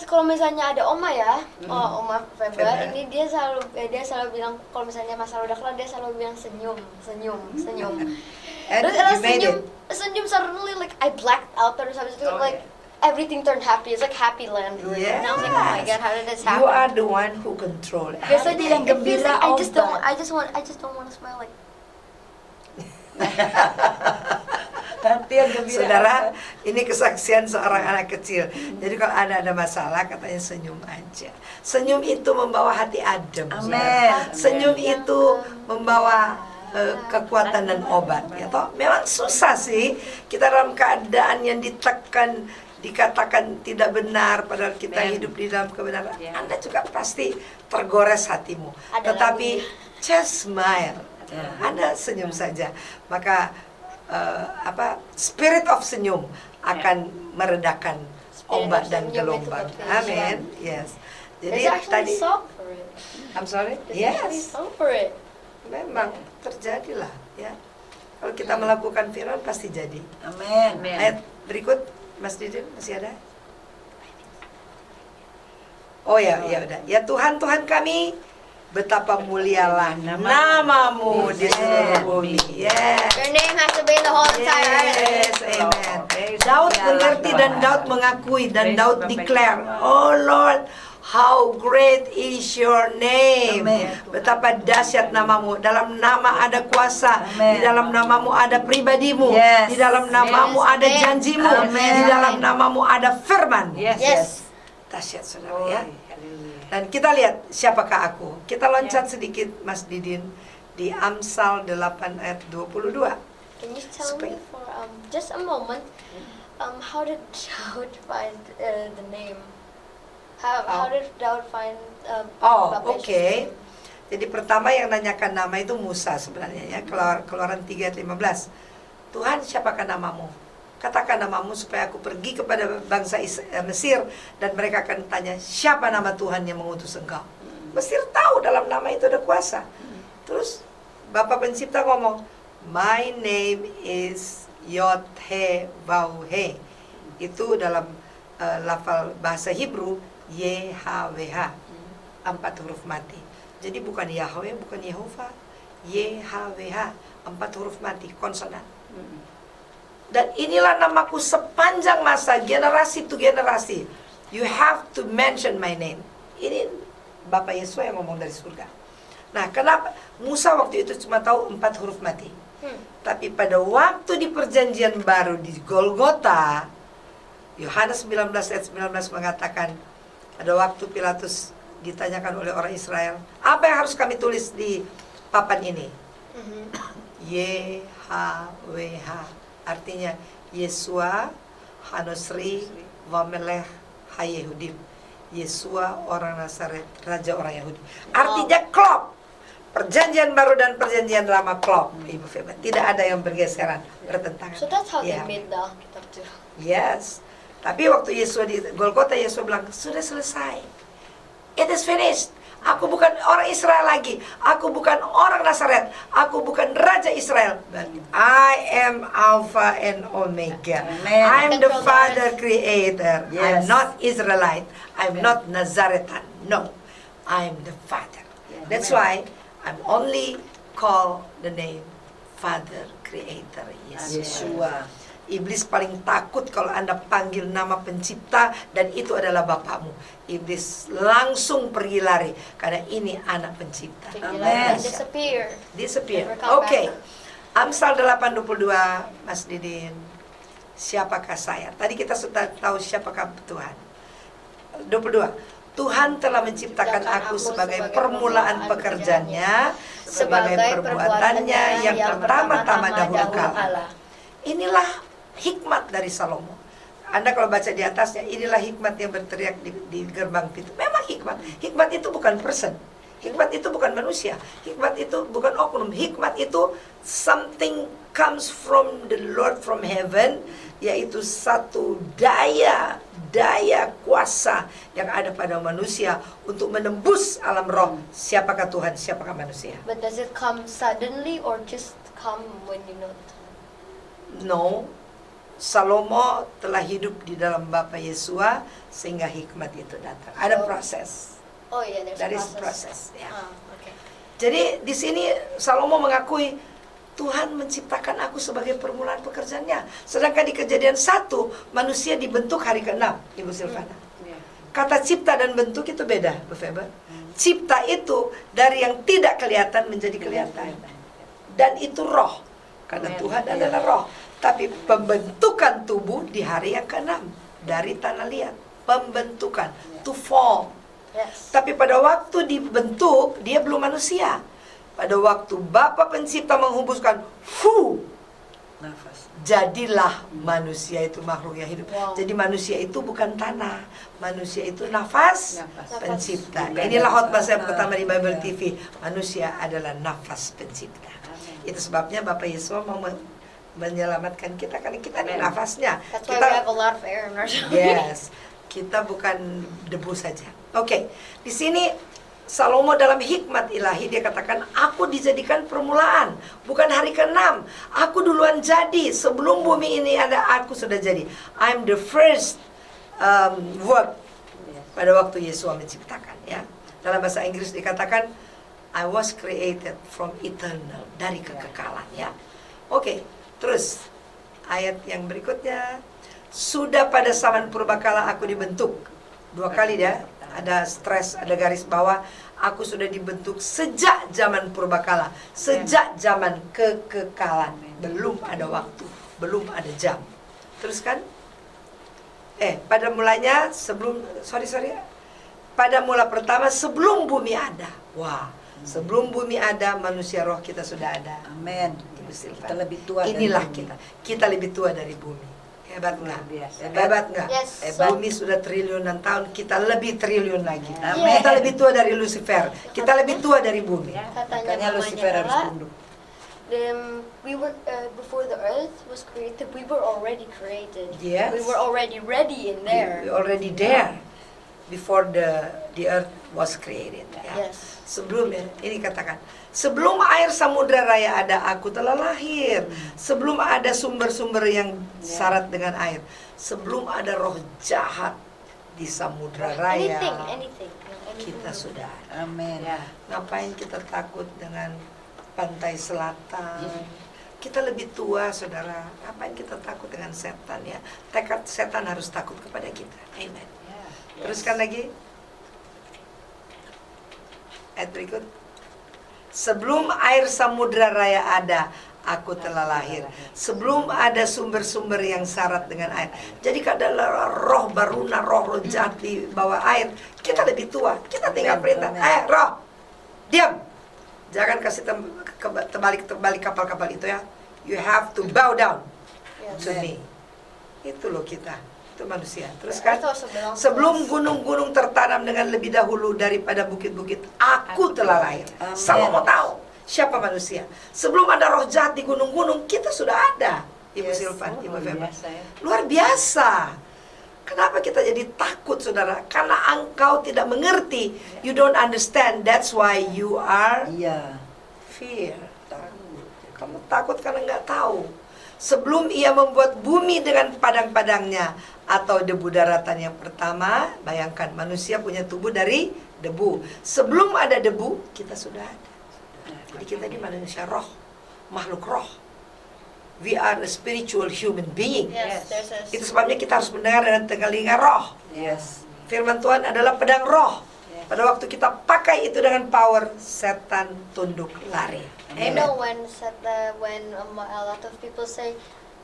Kalau misalnya ada Oma ya, Oma Febe, Febe. ini dia selalu bilang kalau misalnya masalah udah kelar dia selalu bilang senyum. And Terus Ella you made senyum suddenly like I blacked out terus habis itu like everything turned happy. It's like happy land. Yes. And I was like, oh my god, how did this You happen? are the one who control. Biasanya yang it feels gembira like obat. I just don't want to smile like. Hati yang gembira. Saudara, ini kesaksian seorang anak kecil. Jadi kalau ada masalah, katanya senyum aja. Senyum itu membawa hati adem. Amin. Senyum itu membawa kekuatan dan obat. Ya toh, memang susah sih kita dalam keadaan yang ditekan, dikatakan tidak benar, padahal kita Amen. hidup di dalam kebenaran. Ya. Anda juga pasti tergores hatimu. Ada Tetapi lagunya. just smile. Ya. Anda senyum saja, maka spirit of senyum akan meredakan Spirit ombak of dan senyum itu gelombang. betul. Amin. Yes. Jadi There's actually tadi, song for it. I'm sorry. There's actually Yes. song for it. Memang terjadilah, ya. Kalau kita melakukan firman pasti jadi. Amin. Amin. Ayat berikut, Mas Didin masih ada? Oh ya, ya udah. Ya Tuhan, Tuhan kami, betapa mulialah namamu di seluruh bumi. Yes. Your name has to be in the whole entire earth. Yes, amen. Daud mengerti dan Daud mengakui dan Daud declare, Oh Lord, how great is your name. Amen. Betapa dahsyat namamu. Dalam nama ada kuasa. Amen. Di dalam namamu ada pribadimu. Yes. Di dalam namamu Yes. ada Amen. janjimu. Amen. Di dalam namamu ada firman. Yes. Yes. Dahsyat, saudara, Oh, ya. haleluya. Dan kita lihat siapakah aku. Kita loncat sedikit, Mas Didin, di Amsal 8 ayat 22. Can you tell me for just a moment, how did Daud find the name? How did Daud find Oh, Bapak oke. Yesus' name? Jadi pertama yang nanyakan nama itu Musa sebenarnya ya. Keluaran 3 ayat 15. Tuhan, siapakah namamu? Katakan namamu supaya aku pergi kepada bangsa Mesir dan mereka akan tanya, siapa nama Tuhan yang mengutus engkau? Mesir tahu dalam nama itu ada kuasa. Terus Bapak Pencipta ngomong, my name is Yod He Vav He. Itu dalam lafal bahasa Hebrew YHWH, 4 huruf mati. Jadi bukan Yahweh, bukan Yehova, YHWH, 4 huruf mati, konsonan. Dan inilah namaku sepanjang masa, generasi to generasi. You have to mention my name. Ini Bapak Yesus yang ngomong dari surga. Nah, kenapa Musa waktu itu cuma tahu 4 huruf mati? Tapi pada waktu di perjanjian baru di Golgota, Yohanes 19 ayat 19 mengatakan, pada waktu Pilatus ditanyakan oleh orang Israel, apa yang harus kami tulis di papan ini? YHWH, artinya Yesua Hanosri Wamelech Hayehudim. Yesua orang Nazaret, raja orang Yahudi. Artinya klop. Perjanjian baru dan perjanjian lama klop, Ibu Feba. Tidak ada yang bergeseran, bertentangan. So that's how they Ya. made the Alkitab too. Yes. Tapi waktu Yesus di Golgota, Yesus bilang, sudah selesai. It is finished. Aku bukan orang Israel lagi. Aku bukan orang Nazaret. Aku bukan Raja Israel. But I am Alpha and Omega. Amen. I'm the Father Creator. I'm Yes. not Israelite. I'm not Nazaretan. No. I'm the Father. That's why I'm only call the name Father Creator Yeshua. Yeshua. Iblis paling takut kalau Anda panggil nama pencipta dan itu adalah Bapakmu. Iblis langsung pergi lari karena ini anak pencipta. Amen. Disappear. Disappear. Never come Oke. back. Amsal 8:22, Mas Didin. Siapakah saya? Tadi kita sudah tahu siapakah Tuhan. 22. Tuhan telah menciptakan aku sebagai permulaan pekerjaannya, sebagai perbuatannya yang pertama-tama dahulu kala. Inilah hikmat dari Salomo. Anda kalau baca di atasnya, inilah hikmat yang berteriak di gerbang pintu. Memang hikmat. Hikmat itu bukan person. Hikmat itu bukan manusia. Hikmat itu bukan oknum. Hikmat itu something comes from the Lord from heaven, yaitu satu daya kuasa yang ada pada manusia untuk menembus alam roh. Siapakah Tuhan, siapakah manusia? But does it come suddenly or just come when you know the time? No. Salomo telah hidup di dalam Bapa Yesua sehingga hikmat itu datang. Ada proses. Oh yeah, there's That a is process. process. Ya. Okay. Jadi di sini Salomo mengakui Tuhan menciptakan aku sebagai permulaan pekerjaannya. Sedangkan di Kejadian 1 manusia dibentuk hari ke-6, Ibu Silvana. Kata cipta dan bentuk itu beda, Bu Feber. Cipta itu dari yang tidak kelihatan menjadi kelihatan. Dan itu roh. Karena Tuhan adalah roh. Tapi pembentukan tubuh di hari yang ke-6 dari tanah liat. Pembentukan, to form. Yes. Tapi pada waktu dibentuk, dia belum manusia. Pada waktu Bapa Pencipta menghembuskan, Nafas. jadilah manusia itu makhluk yang hidup. Wow. Jadi manusia itu bukan tanah, manusia itu nafas, Nafas. pencipta. Nafas. Inilah khotbah saya pertama di Bible TV. Manusia adalah nafas pencipta. Itu sebabnya Bapak Yesus mau menyelamatkan kita karena kita ini nafasnya. That's why we have a lot of air in our Yes, kita bukan debu saja. Oke, di sini Salomo dalam hikmat ilahi dia katakan, aku dijadikan permulaan, bukan hari ke-6. Aku duluan jadi, sebelum bumi ini ada aku sudah jadi. I'm the first work pada waktu Yesus menciptakan. Ya, dalam bahasa Inggris dikatakan, I was created from eternal, dari kekekalan. Ya, oke. Terus ayat yang berikutnya, sudah pada zaman purbakala aku dibentuk. 2 kali ya, ada stres, ada garis bawah. Aku sudah dibentuk sejak zaman purbakala, sejak zaman kekekalan. Belum ada waktu, belum ada jam. Terus kan? Pada mulanya pada mula pertama sebelum bumi ada. Wah, sebelum bumi ada manusia roh kita sudah ada. Amin. Kita lebih tua dari Inilah bumi. kita lebih tua dari bumi. Hebat nggak? biasa. Hebat nggak? Yes. Bumi sudah triliunan tahun, kita lebih triliun lagi. Amin. Kita lebih tua dari Lucifer. Kita lebih tua dari bumi. Katanya Makanya Lucifer mamanya harus Nala, tunduk. we were before the earth was created, we were already created. Yes. We were already ready in there. We already there. before the earth was created. Ya. Yes. Sebelum ini katakan, sebelum air samudra raya ada, aku telah lahir. Sebelum ada sumber-sumber yang syarat dengan air, sebelum ada roh jahat di samudra raya, Anything. kita sudah ada. Amin. Ya. Ngapain kita takut dengan pantai selatan? Kita lebih tua, saudara. Ngapain kita takut dengan setan ya? Tekad setan harus takut kepada kita. Amen. Ya. Teruskan lagi. Ayat berikut. Sebelum air samudra raya ada, aku telah lahir. Sebelum ada sumber-sumber yang syarat dengan air. Jadi kalau roh baruna, roh jahat di bawah air, kita lebih tua. Kita tinggal perintah. Roh, diam. Jangan kasih terbalik kapal-kapal itu ya. You have to bow down to me. Itu loh kita. Itu manusia. Terus kan, sebelum gunung-gunung tertanam dengan lebih dahulu daripada bukit-bukit, aku telah lahir. Sama mau tahu siapa manusia. Sebelum ada roh jahat di gunung-gunung, kita sudah ada. Ibu Silvan, Ibu Feba. Luar biasa. Kenapa kita jadi takut, saudara? Karena engkau tidak mengerti. You don't understand. That's why you are Iya. fear. Kamu takut karena nggak tahu. Sebelum ia membuat bumi dengan padang-padangnya atau debu daratan yang pertama, bayangkan manusia punya tubuh dari debu. Sebelum ada debu, kita sudah ada. Jadi kita ini manusia roh, makhluk roh. We are a spiritual human being. Yes, there's a Itu sebabnya kita harus mendengar dengan telinga roh. Yes. Firman Tuhan adalah pedang roh. Pada waktu kita pakai itu dengan power, setan tunduk lari. You know when a lot of people say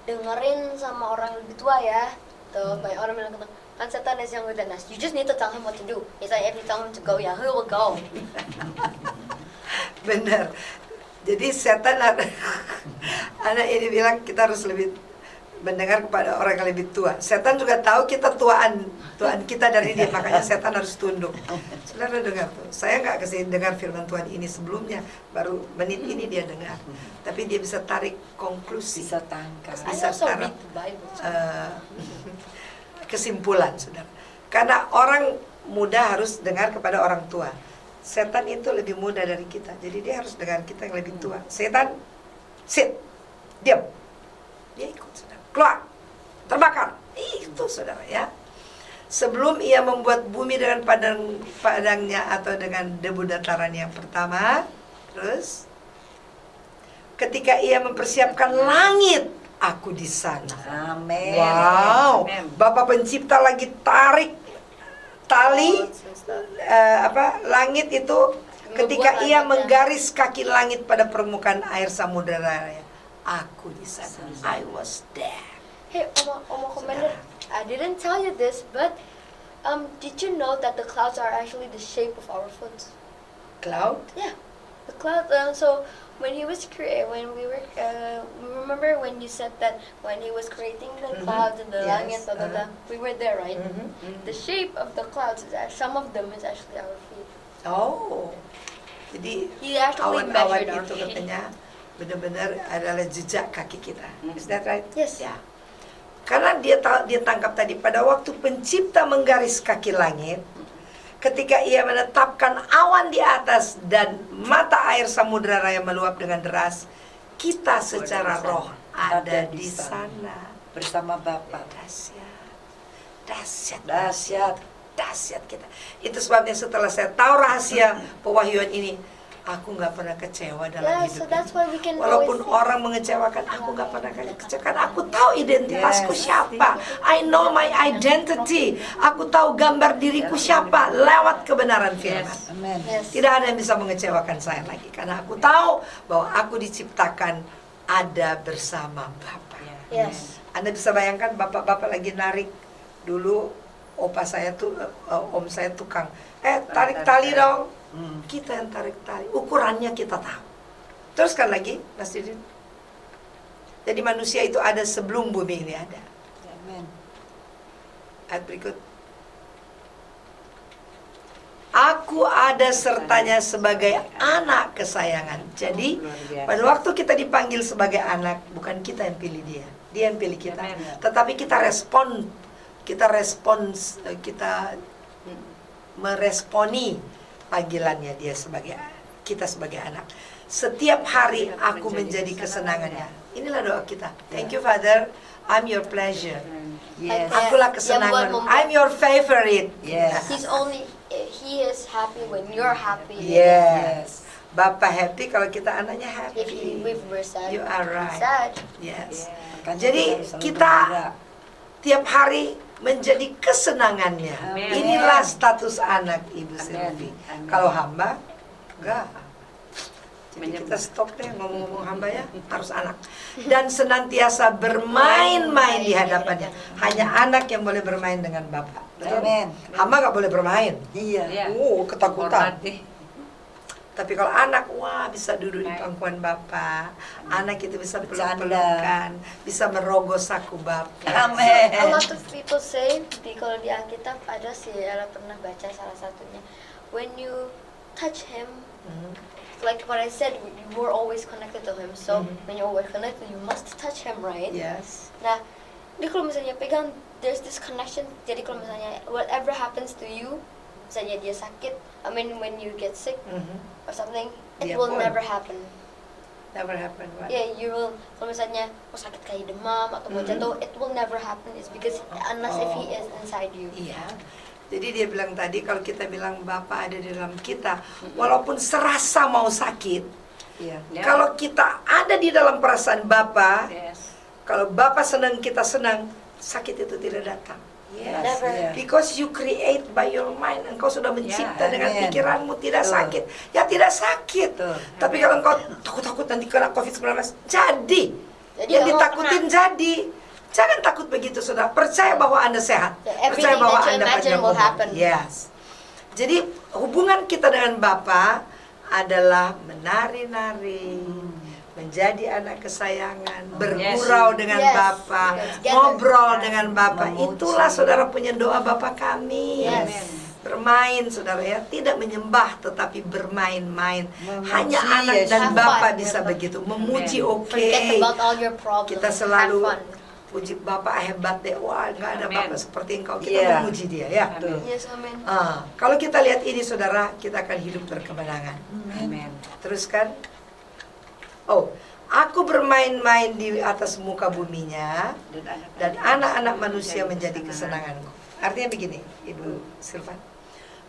dengerin sama orang lebih tua ya, tuh banyak orang bilang gitu, kan setan is younger than us. You just need to tell him what to do. It's like if you tell him to go, yeah, he will go. Benar. Jadi setan anak ini bilang kita harus lebih mendengar kepada orang yang lebih tua. Setan juga tahu kita tuaan kita dari dia, makanya setan harus tunduk. Saudara dengar tuh, saya nggak kasih dengar firman Tuhan ini sebelumnya, baru menit ini dia dengar. Tapi dia bisa tarik konklusi, Bisa tangkap. I bisa also tarik read the Bible. kesimpulan, saudara. Karena orang muda harus dengar kepada orang tua. Setan itu lebih muda dari kita, jadi dia harus dengar kita yang lebih tua. Setan, sit, diam. Dia ikut, saudara. Keluar, terbakar. Itu, saudara ya. Sebelum ia membuat bumi dengan padangnya atau dengan debu dataran yang pertama, terus ketika ia mempersiapkan langit, aku di sana. Amin. Wow, Amen. Bapak Pencipta lagi tarik tali langit itu ketika Ngebuat ia langitnya. menggaris kaki langit pada permukaan air samudera raya. Aku di sana. I was there. Hey, Oma Commander, I didn't tell you this, but did you know that the clouds are actually the shape of our foot? Cloud? Yeah, the cloud. So when he was remember when you said that when he was creating the clouds and the Yes, langit, we were there, right? Mhm. The shape of the clouds is some of them is actually our feet. Oh, jadi He actually awan-awan measured our itu feet. katanya benar-benar adalah jejak kaki kita. Is that right? Yes. Ya. Karena dia tangkap tadi pada waktu pencipta menggaris kaki langit, ketika ia menetapkan awan di atas dan mata air samudra raya meluap dengan deras, kita secara roh ada di sana. Bersama Bapa. Dahsyat kita. Itu sebabnya setelah saya tahu rahasia pewahyuan ini, aku nggak pernah kecewa dalam Yeah, hidup so ini. that's why we can Walaupun always orang mengecewakan, aku nggak pernah kecewakan. Aku tahu identitasku siapa. I know my identity. Aku tahu gambar diriku siapa lewat kebenaran firman. Amin. Yes. Tidak ada yang bisa mengecewakan saya lagi, karena aku tahu bahwa aku diciptakan ada bersama Bapa. Yes. Anda bisa bayangkan bapak-bapak lagi narik dulu, opa saya tuh, om saya tukang, tarik tali dong. Kita yang tarik tali, ukurannya kita tahu. Teruskan lagi, Mas Didin. Jadi manusia itu ada sebelum bumi ini ada. Amin. Ayat berikut. Aku ada sertanya sebagai anak kesayangan. Jadi pada waktu kita dipanggil sebagai anak, bukan kita yang pilih dia, dia yang pilih kita. Amen. Tetapi kita respon, kita meresponi panggilannya dia sebagai kita sebagai anak. Setiap hari aku menjadi kesenangannya. Inilah doa kita. Thank you Father, I'm your pleasure. Yes. Akulah Yang buat kesenangan. membuat- I'm your favorite. Yes. He is happy when you're happy. Yes. Bapak happy kalau kita anaknya If we're sad, You are we're right. sad. Yes. Makanya Jadi harus selalu kita bergembira. tiap hari menjadi kesenangannya. Amin. Inilah status anak Ibu Amin. Sylvie. Amin. Kalau hamba, enggak. Jadi Menyembah. kita stop deh ngomong-ngomong hamba ya, harus anak. Dan senantiasa bermain-main di hadapannya. Hanya anak yang boleh bermain dengan Bapak. Betul? Amin. Hamba nggak boleh bermain. Iya. Iya. Ketakutan. Hormati. Tapi kalau anak, wah bisa duduk di Baik. pangkuan Bapak. Anak itu bisa Bercanda. peluk-pelukan, bisa merogoh saku Bapak. Amin. A lot of people say, kalau di Alkitab ada sih, Ella pernah baca salah satunya. When you touch him, Hmm. like what I said, you were always connected to him. So Mhm. when you're always connected, you must touch him, right? Yes. Nah, dia kalau misalnya pegang, there's this connection. Jadi kalau misalnya whatever happens to you, misalnya dia sakit, when you get sick Mhm. or something, it Dia will pun. never happen. Never happen. What? Yeah, you will. Kalau misalnya sakit kayak demam atau mau Mhm. jatuh, it will never happen. It's because unless if he is inside you. Iya. Jadi dia bilang tadi kalau kita bilang Bapak ada di dalam kita, walaupun serasa mau sakit, Iya. Ya. kalau kita ada di dalam perasaan Bapak, Yes. kalau Bapak senang kita senang, sakit itu tidak datang. Yes. Never. Iya. Because you create by your mind, engkau sudah mencipta Ya, dengan amin. pikiranmu tidak Betul. sakit. Ya tidak sakit. Betul. Tapi kalau engkau takut-takut nanti kena COVID-19, jadi. Jadi Yang nggak mau ditakutin jadi. Jangan takut begitu, saudara. Percaya bahwa Anda sehat. Yeah, Percaya everything bahwa that you Anda imagine panjang will umur. happen. Yes. Jadi hubungan kita dengan Bapa adalah menari-nari, menjadi anak kesayangan, bergurau dengan Yes. Bapa, Together. ngobrol dengan Bapa. Memuji. Itulah saudara punya doa Bapa kami. Yes. Bermain saudara ya, tidak menyembah tetapi bermain-main. Memuji Hanya anak Yesus. dan Have Bapa fun. bisa begitu. Memuji Amen. oke. Forget about all your problems. Kita selalu Have fun. puji Bapak hebat deh. Wah, nggak ada Amen. Bapak seperti engkau. Kita Iya. memuji dia ya. Amin. Yes, amen. Kalau kita lihat ini saudara, kita akan hidup berkemenangan. Amin. Teruskan. Oh, aku bermain-main di atas muka buminya dan anak-anak manusia menjadi kesenanganku. Artinya begini, Ibu Silvan.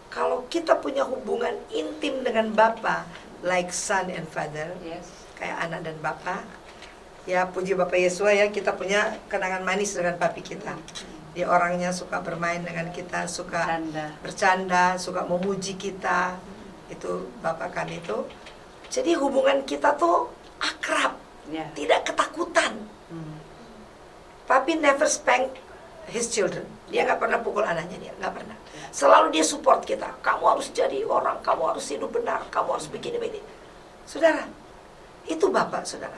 Kalau kita punya hubungan intim dengan Bapa, like son and father, Yes. kayak anak dan Bapa, ya puji Bapak Yesua ya, kita punya kenangan manis dengan papi kita. Dia orangnya suka bermain dengan kita, suka bercanda, suka memuji kita. Itu Bapak kami itu. Jadi hubungan kita tuh akrab, Ya. tidak ketakutan. Papi never spank his children. Dia nggak pernah pukul anaknya, dia nggak pernah. Selalu dia support kita. Kamu harus jadi orang, kamu harus hidup benar, kamu harus begini-begini. Saudara, itu Bapak saudara.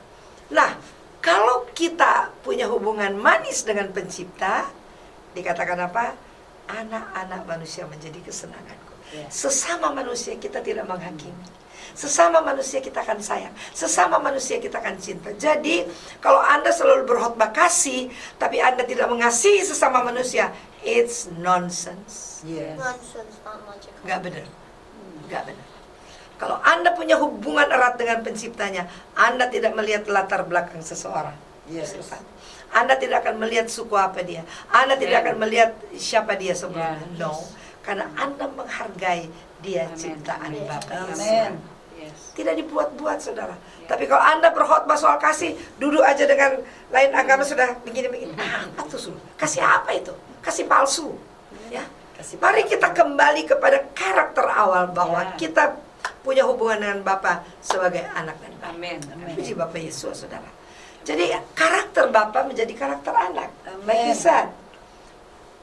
Nah, kalau kita punya hubungan manis dengan Pencipta, dikatakan apa? Anak-anak manusia menjadi kesenanganku. Ya. Sesama manusia kita tidak menghakimi. Sesama manusia kita akan sayang. Sesama manusia kita akan cinta. Jadi, kalau Anda selalu berkhotbah kasih, tapi Anda tidak mengasihi sesama manusia, it's nonsense. Yes. Nonsense, not logical. Nggak benar. Nggak benar. Kalau Anda punya hubungan erat dengan Penciptanya, Anda tidak melihat latar belakang seseorang. Yes. Anda tidak akan melihat suku apa dia. Anda tidak akan melihat siapa dia sebelumnya. Yes. No. Karena Anda menghargai dia Amen. ciptaan Amen. Bapa. Amen. Yes. Tidak dibuat-buat saudara. Tapi kalau Anda berkhotbah soal kasih, duduk aja dengan lain agama sudah begini-begini. Apa tuh suruh? Kasih apa itu? Kasih palsu. Ya. Kasih Mari kita kembali kepada karakter awal bahwa Ya. kita punya hubungan dengan Bapa sebagai anak dan Bapa. Amin. Puji Bapak Yesus saudara. Jadi karakter Bapa menjadi karakter anak. Amen. Like he said,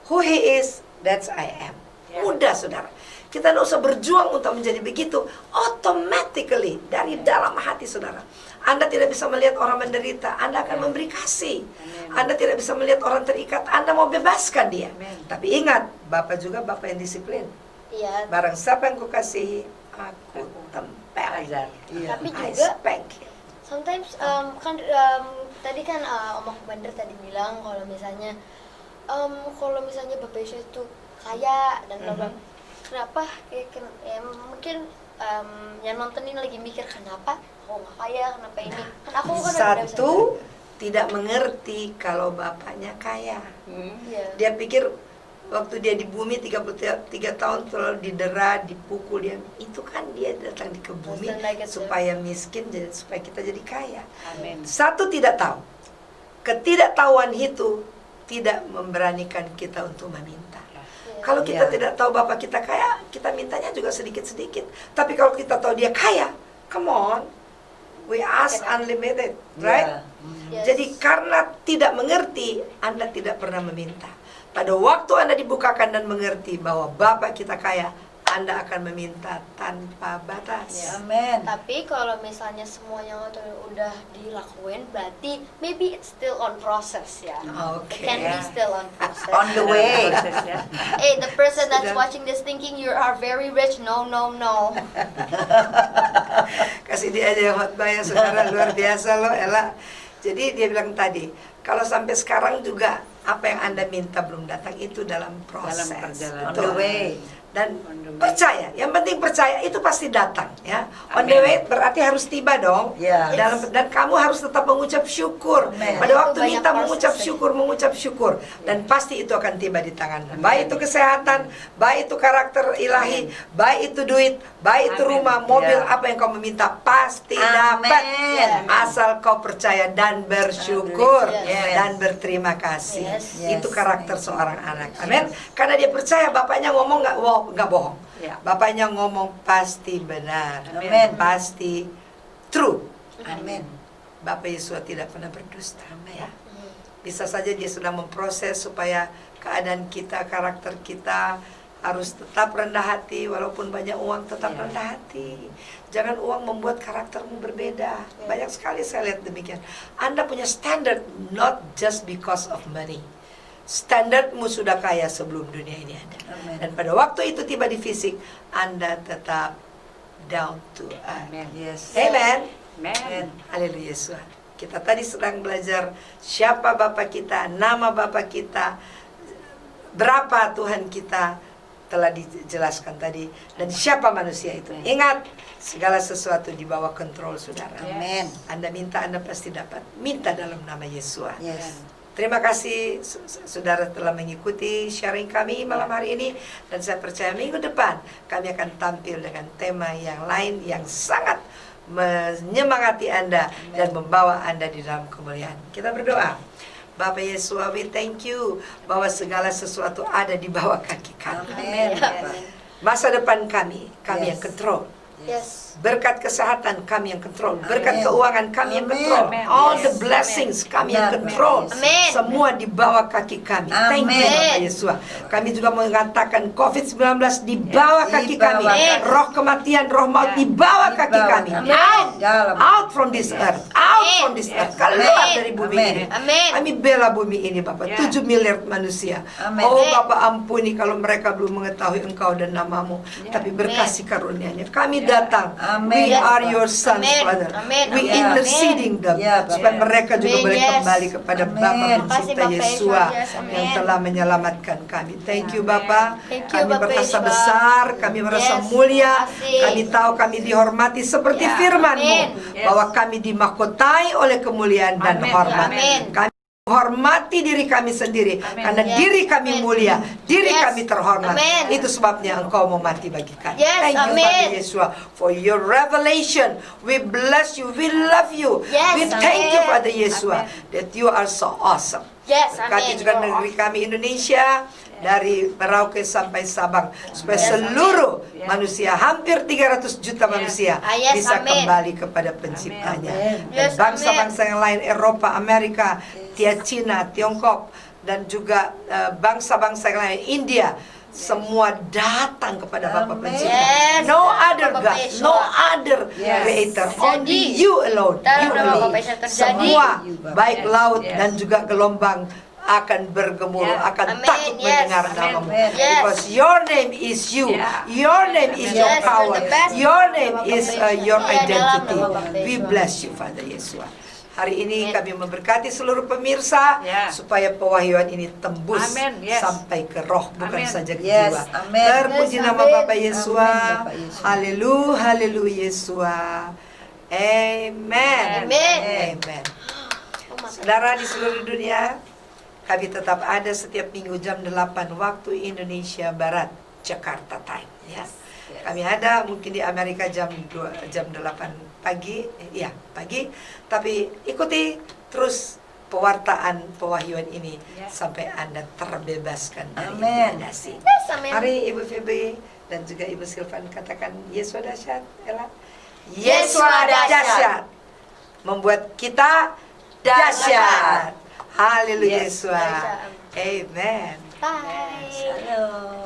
who he is, that's I am. Ya. Mudah saudara. Kita tidak usah berjuang untuk menjadi begitu. Automatically dari dalam hati saudara. Anda tidak bisa melihat orang menderita, Anda akan memberi kasih. Amen. Anda tidak bisa melihat orang terikat, Anda mau bebaskan dia. Amen. Tapi ingat, Bapak juga Bapak yang disiplin. Iya. Barang siapa yang kukasihi, aku tempel. Ajar. Iya. Tapi I juga spank him. sometimes tadi kan Om Akbander tadi bilang kalau misalnya Bapak Yesus itu kaya dan bla bla. kenapa ya mungkin yang nonton ini lagi mikir kenapa aku nggak kaya, kenapa ini kan aku kan udah Satu, tidak mengerti kalau bapaknya kaya. Iya. Dia pikir waktu dia di bumi 33 tahun selalu didera, dipukul, dia itu kan dia datang ke bumi Doesn't like it, supaya miskin, supaya kita jadi kaya. Amin. Satu, tidak tahu. Ketidaktahuan itu tidak memberanikan kita untuk meminta. Kalau kita Iya. tidak tahu bapak kita kaya, kita mintanya juga sedikit-sedikit. Tapi kalau kita tahu dia kaya, come on, we ask unlimited, right? Yes. Jadi karena tidak mengerti, Anda tidak pernah meminta. Pada waktu Anda dibukakan dan mengerti bahwa bapak kita kaya, Anda akan meminta tanpa batas. Amin. Tapi kalau misalnya semuanya itu udah dilakuin, berarti maybe it's still on process ya. Oke. It can be still on process. On the way. Proses, ya. Hey, the person that's Sudah. watching this thinking you are very rich, no, no, no. Kasih dia aja khotbah ya saudara, luar biasa loh Ella. Jadi dia bilang tadi, kalau sampai sekarang juga apa yang Anda minta belum datang, itu dalam proses. Dalam perjalanan. On the way. Dan On the way. percaya, yang penting percaya itu pasti datang ya. On Amin. the way berarti harus tiba dong. Ya. Dan kamu harus tetap mengucap syukur. Amin. Pada waktu Itu banyak minta proses, mengucap syukur dan pasti itu akan tiba di tanganmu. Baik itu kesehatan, baik itu karakter ilahi, baik itu duit, baik itu Amin. rumah, mobil, Ya. apa yang kau meminta pasti Amin. dapat. Amin. Asal kau percaya dan bersyukur Yes. dan berterima kasih. Yes. Itu Yes. karakter seorang anak. Amin. Karena dia percaya bapaknya ngomong nggak bohong. Ya. Bapaknya ngomong pasti benar. Amin. Pasti true. Amin. Bapak Yesus tidak pernah berdusta. Amin. Ya. Bisa saja dia sedang memproses supaya keadaan kita, karakter kita harus tetap rendah hati, walaupun banyak uang tetap Ya. rendah hati. Jangan uang membuat karaktermu berbeda. Banyak sekali saya lihat demikian. Anda punya standard not just because of money. Standarmu sudah kaya sebelum dunia ini ada. Amin. Dan pada waktu itu tiba di fisik, Anda tetap down to earth. Amin. Yes. Amen. Amin. Haleluya Yesus. Kita tadi sedang belajar siapa Bapa kita, nama Bapa kita, berapa Tuhan kita, telah dijelaskan tadi, dan siapa manusia itu. Ingat, segala sesuatu di bawah kontrol saudara. Amin. Anda minta, Anda pasti dapat. Minta dalam nama Yesus. Yes. Terima kasih saudara telah mengikuti sharing kami malam hari ini, dan saya percaya minggu depan kami akan tampil dengan tema yang lain yang sangat menyemangati Anda dan membawa Anda di dalam kemuliaan. Kita berdoa. Bapak Yesus, we thank you bahwa segala sesuatu ada di bawah kaki kami. Amin. Amin. Masa depan kami yang Yes. kontrol. Yes. Berkat kesehatan kami yang kontrol, Amin. berkat keuangan kami yang Amin. kontrol, Amin. all Yes. the blessings kami yang Benar, kontrol, Amin. semua di bawah kaki kami. Thank you Amin. Bapak Yesus. Kami juga mengatakan COVID-19 di bawah Di kaki bawah kami, kaki. roh kematian, roh maut Ya. di bawah Di kaki bawah kami. kami. Out, Dalam. out from this earth, out Amin. from this earth, Yes. keluar Amin. dari bumi Amin. ini. Amin. Kami bela bumi ini Bapak, Ya. 7 miliar manusia. Amin. Oh Amin. Bapak ampuni kalau mereka belum mengetahui Engkau dan namamu, Ya. tapi berkasih karunia-Nya. Kami Ya. datang. Amin. We Yes. are your sons, Amin. Father. Amin. We Amin. interceding them Ya, Bapak. supaya mereka juga Amin. boleh Yes. kembali kepada Amin. Bapa Makasih, pencinta Bapak Yesua Yesus. Yes, amin. yang telah menyelamatkan kami. Thank you Amin. Bapak. Thank you, Kami Bapak merasa Yesus. besar, kami merasa Yes, mulia. makasih. Kami tahu kami dihormati seperti Ya, firman-Mu, amin. Yes. bahwa kami dimahkotai oleh kemuliaan dan Amin. hormat. Amin. Kami hormati diri kami sendiri, Amin. karena Yes, diri kami amin. mulia, diri Yes. kami terhormat. Amin. Itu sebabnya Engkau mau mati bagi kami. Yes, Thank you amin. Father Yeshua for your revelation. We bless you, we love you. Yes, We thank you amin. Father Yeshua that you are so awesome. Yes, Berkati amin. juga negeri kami Indonesia, dari Merauke sampai Sabang, supaya seluruh Yes. manusia, hampir 300 juta manusia Yes, bisa amin. kembali kepada penciptanya. Amin. Dan Yes, bangsa-bangsa yang lain, Eropa, Amerika, Cina, Tiongkok, dan juga bangsa-bangsa yang lain, India, semua datang kepada Bapa Amin. pencipta. Yes, No dalam other Bapak God, Yesus. no other Yes. creator, Terjadi. only you alone. Dalam You nama alone. Bapak Yesus terjadi. Semua, You, Bapak. baik Yes, laut yes. dan juga gelombang akan bergemuruh, Yeah. akan Amin, takut yes. mendengar Amin. namamu. Amin. Yes. Because your name is you, Yeah. your name is Amen. your Yes, power, you're the best. your name Nama is Bapak Yesus. your Iya, dalam identity. nama Bapak We Yesus. bless you Father Yeshua. Hari ini Amin. kami memberkati seluruh pemirsa Ya. supaya pewahyuan ini tembus Amin, yes. sampai ke roh bukan Amin. saja ke Yes, jiwa. amin. Terpuji Yes, nama amin. Bapak Yesus. Amin, Bapak Yesus. Haleluya, haleluya Yesus. Amen. Amin. Amen. Oh, mantap. Saudara di seluruh dunia, kami tetap ada setiap minggu jam 8 waktu Indonesia Barat, Jakarta Time. Ya. Kami ada mungkin di Amerika jam 8 pagi, pagi. Tapi ikuti terus pewartaan pewahyuan ini Ya. sampai Anda terbebaskan dari Amin. intimidasi. Yes, amin. Hari Ibu Feby dan juga Ibu Silvan katakan Yesus dahsyat, Ella. Yesus dahsyat. Membuat kita dahsyat. Haleluya Yes. Yesus. Amen. Bye. Shalom.